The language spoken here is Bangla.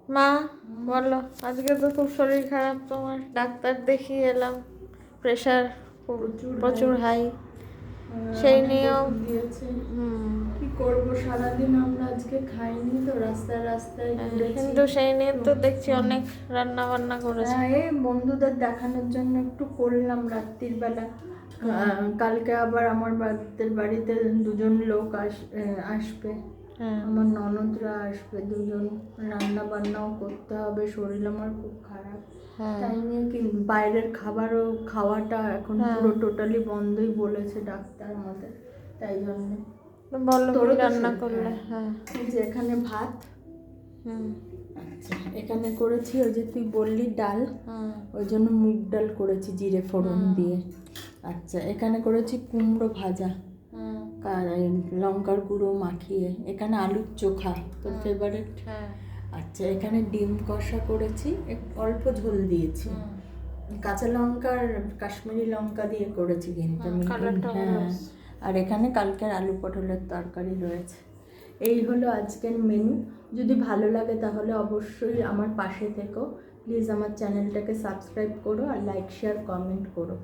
মা বলো, আজকে তো খুব শরীর খারাপ তোমার, ডাক্তার দেখিয়ে এলাম, প্রেশার প্রচুর হাই। সেই নিয়েও দিয়েছে। হুম, কি করব, সারাদিন আমরা আজকে খাইনি তো, রাস্তায় রাস্তায় ঘুরেছি। কিন্তু সেই নিয়ে তো দেখছি অনেক রান্না বান্না করেছে। হ্যাঁ, এই বন্ধুদের দেখানোর জন্য একটু করলাম রাত্রির বেলা। কালকে আবার আমার বাড়িতে দুজন লোক আসবে। আমার ননদরা আসবে দুজন, রান্না বান্নাও করতে হবে, শরীর আমার খুব খারাপ। তাই নিয়ে কি বাইরের খাওয়াটা এখন পুরো টোটালি বন্ধই বলেছে ডাক্তার আমাদের। তাই জন্য বলো তোরও কি তো রান্না শরীর করলে? খারাপ। এই যে এখানে ভাত, হুম আচ্ছা এখানে করেছি ওই যে তুই বললি ডাল, ওই জন্য মুগ ডাল করেছি জিরে ফোড়ন দিয়ে। আচ্ছা এখানে করেছি কুমড়ো ভাজা, লঙ্কার গুঁড়ো মাখিয়ে। এখানে আলুর চোখা, তোর ফেভারিট। আচ্ছা এখানে ডিম কষা করেছি, অল্প ঝোল দিয়েছি, কাঁচা লঙ্কার কাশ্মীরি লঙ্কা দিয়ে করেছি কিন্তু। হ্যাঁ, আর এখানে কালকের আলু পটলের তরকারি রয়েছে। এই হলো আজকের মেনু। যদি ভালো লাগে তাহলে অবশ্যই আমার পাশে থেকো। প্লিজ আমার চ্যানেলটাকে সাবস্ক্রাইব করো আর লাইক শেয়ার কমেন্ট করো।